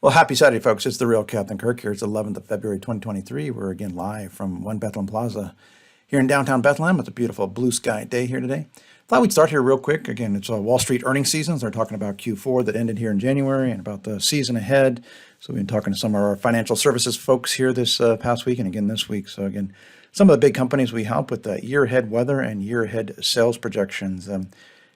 Well, happy Saturday, folks. It's the real Captain Kirk here. It's 11th of February, 2023. We're again live from One Bethlehem Plaza here in downtown Bethlehem. It's a beautiful blue sky day here today. Thought we'd start here real quick. Again, it's Wall Street earnings season. So they're talking about Q4 that ended here in January and about the season ahead. So we've been talking to some of our financial services folks here this past week and again this week. So again, some of the big companies we help with the year-ahead weather and year-ahead sales projections.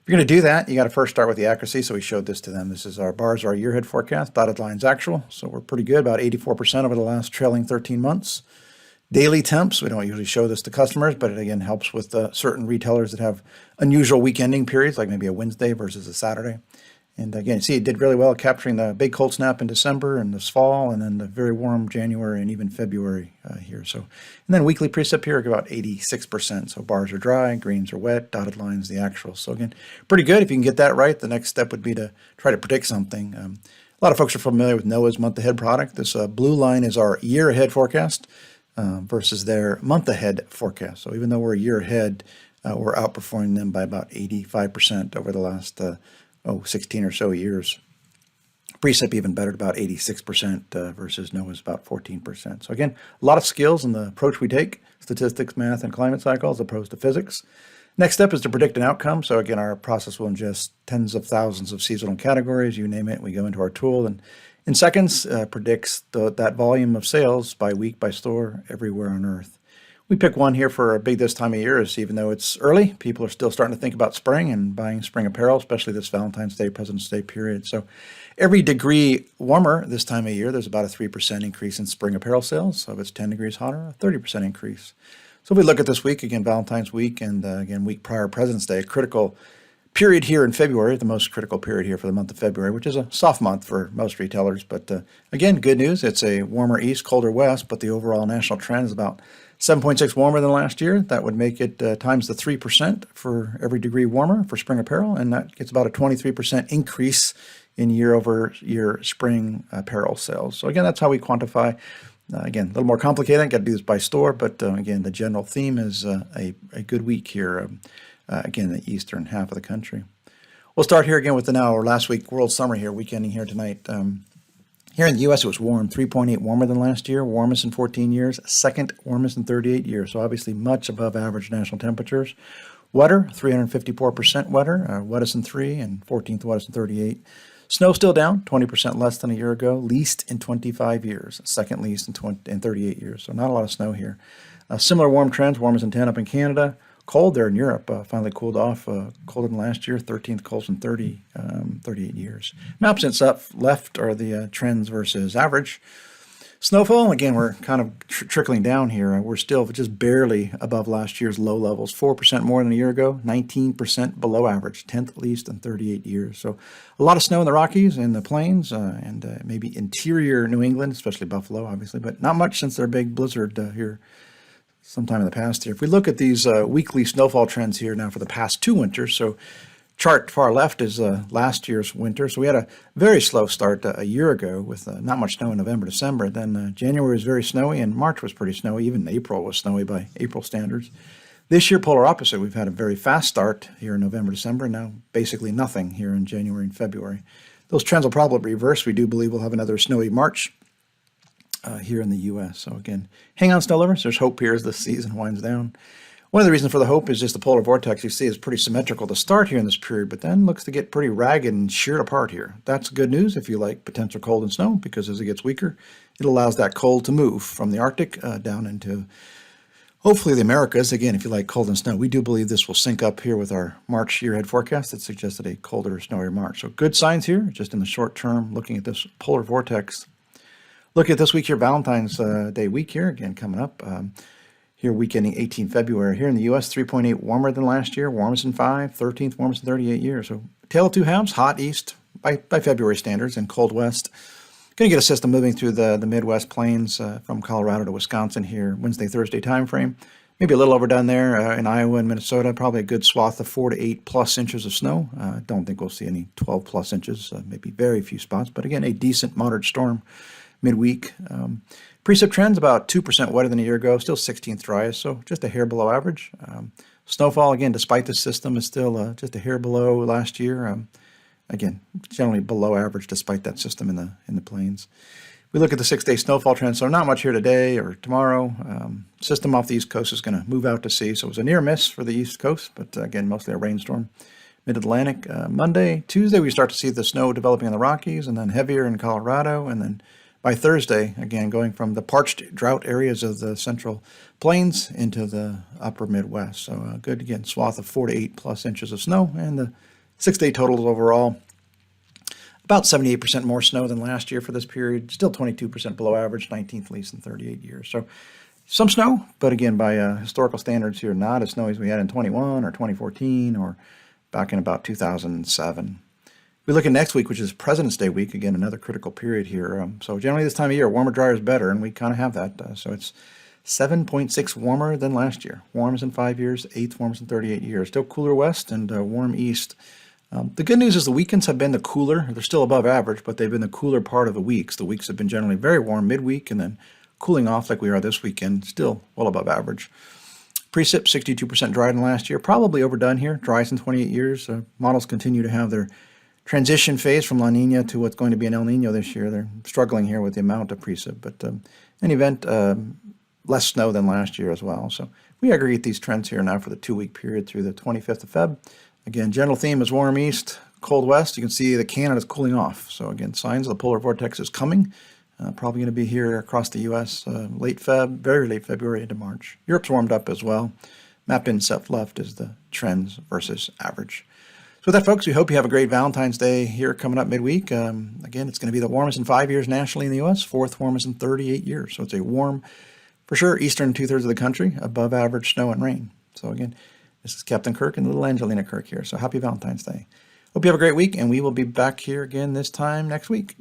If you're going to do that, you got to first start with the accuracy. So we showed this to them. This is our bars, our year-ahead forecast, dotted lines actual. So we're pretty good, about 84% over the last trailing 13 months. Daily temps, we don't usually show this to customers, but it again helps with certain retailers that have unusual week ending periods, like maybe a Wednesday versus a Saturday. And again, you see it did really well capturing the big cold snap in December and this fall, and then the very warm January and even February here. So, and then weekly precip here, about 86%. So bars are dry, greens are wet, dotted lines the actual. So again, pretty good. If you can get that right, the next step would be to try to predict something. A lot of folks are familiar with NOAA's month ahead product. This blue line is our year ahead forecast versus their month ahead forecast. So even though we're a year ahead, we're outperforming them by about 85% over the last 16 or so years. Precip even better at about 86% versus NOAA's about 14%. So again, a lot of skills in the approach we take, statistics, math, and climate cycles, as opposed to physics. Next step is to predict an outcome. So again, our process will ingest tens of thousands of seasonal categories, you name it. We go into our tool and in seconds predicts that volume of sales by week, by store, everywhere on Earth. We pick one here for a big this time of year, is even though it's early, people are still starting to think about spring and buying spring apparel, especially this Valentine's Day, President's Day period. So every degree warmer this time of year, there's about a 3% increase in spring apparel sales. So if it's 10 degrees hotter, a 30% increase. So if we look at this week, again, Valentine's week and again, week prior President's Day, a critical period here in February, the most critical period here for the month of February, which is a soft month for most retailers. But again, good news, it's a warmer east, colder west, but the overall national trend is about 7.6 warmer than last year. That would make it times the 3% for every degree warmer for spring apparel, and that gets about a 23% increase in year-over-year spring apparel sales. So again, that's how we quantify. Again, a little more complicated. Got to do this by store, but again, the general theme is a good week here. Again, the eastern half of the country. We'll start here again with the now or last week world summer here, week ending here tonight. Here in the U.S., it was warm, 3.8 warmer than last year, warmest in 14 years, second warmest in 38 years. So obviously much above average national temperatures. Wetter, 354% wetter, wettest in 3 and 14th wettest in 38. Snow still down, 20% less than a year ago, least in 25 years, second least in 38 years. So not a lot of snow here. Similar warm trends, warmest in 10 up in Canada. Cold there in Europe, finally cooled off, colder than last year, 13th coldest in 38 years. Maps since up left are the trends versus average. Snowfall, again, we're kind of trickling down here. We're still just barely above last year's low levels, 4% more than a year ago, 19% below average, 10th least in 38 years. So a lot of snow in the Rockies and the Plains and maybe interior New England, especially Buffalo, obviously, but not much since their big blizzard here sometime in the past here. If we look at these weekly snowfall trends here now for the past 2 winters, so chart far left is last year's winter. So we had a very slow start a year ago with not much snow in November, December. Then January was very snowy and March was pretty snowy. Even April was snowy by April standards. This year, polar opposite. We've had a very fast start here in November, December, and now basically nothing here in January and February. Those trends will probably reverse. We do believe we'll have another snowy March here in the U.S. So again, hang on, snow lovers. There's hope here as the season winds down. One of the reasons for the hope is just the polar vortex you see is pretty symmetrical to start here in this period, but then looks to get pretty ragged and sheared apart here. That's good news if you like potential cold and snow, because as it gets weaker, it allows that cold to move from the Arctic down into hopefully the Americas. Again, if you like cold and snow, we do believe this will sync up here with our March year-ahead forecast that suggested a colder, snowier March. So good signs here, just in the short term, looking at this polar vortex. Look at this week here, Valentine's Day week here, again, coming up. Here, week ending 18 February. Here in the U.S., 3.8 warmer than last year, warmest in 5, 13th warmest in 38 years. So tale of two halves, hot east by February standards and cold west. Going to get a system moving through the Midwest plains from Colorado to Wisconsin here, Wednesday, Thursday time frame. Maybe a little overdone there in Iowa and Minnesota. Probably a good swath of 4 to 8 plus inches of snow. Don't think we'll see any 12 plus inches, maybe very few spots. But again, a decent moderate storm midweek. Precip trends about 2% wetter than a year ago, still 16th driest, so just a hair below average. Snowfall, again, despite the system, is still just a hair below last year. again, generally below average despite that system in the plains. We look at the 6-day snowfall trend, so not much here today or tomorrow. System off the East Coast is going to move out to sea, so it was a near miss for the East Coast, but again, mostly a rainstorm. Mid-Atlantic, Monday, Tuesday, we start to see the snow developing in the Rockies, and then heavier in Colorado, and then by Thursday, again, going from the parched drought areas of the central plains into the upper Midwest. So a good, again, swath of 4 to 8 plus inches of snow, and the 6-day totals overall, about 78% more snow than last year for this period, still 22% below average, 19th least in 38 years. So some snow, but again, by historical standards here, not as snowy as we had in 21 or 2014 or back in about 2007. We look at next week, which is President's Day week, again, another critical period here. So generally this time of year, warmer, drier is better, and we kind of have that. So it's 7.6 warmer than last year. Warmest in 5 years, 8th warmest in 38 years. Still cooler west and warm east. The good news is the weekends have been the cooler. They're still above average, but they've been the cooler part of the weeks. The weeks have been generally very warm midweek and then cooling off like we are this weekend, still well above average. Precip, 62% drier than last year. Probably overdone here, driest in 28 years. Models continue to have their transition phase from La Nina to what's going to be an El Nino this year. They're struggling here with the amount of precip, but in any event, less snow than last year as well. So we aggregate these trends here now for the 2-week period through the 25th of Feb. Again, general theme is warm east, cold west. You can see that Canada's cooling off. So again, signs of the polar vortex is coming. Probably going to be here across the U.S. Late Feb, very late February into March. Europe's warmed up as well. Map in set left is the trends versus average. So with that, folks, we hope you have a great Valentine's Day here coming up midweek. Again, it's going to be the warmest in 5 years nationally in the U.S., 4th warmest in 38 years. So it's a warm, for sure, eastern 2/3 of the country, above average snow and rain. So again, this is Captain Kirk and little Angelina Kirk here. So happy Valentine's Day. Hope you have a great week, and we will be back here again this time next week.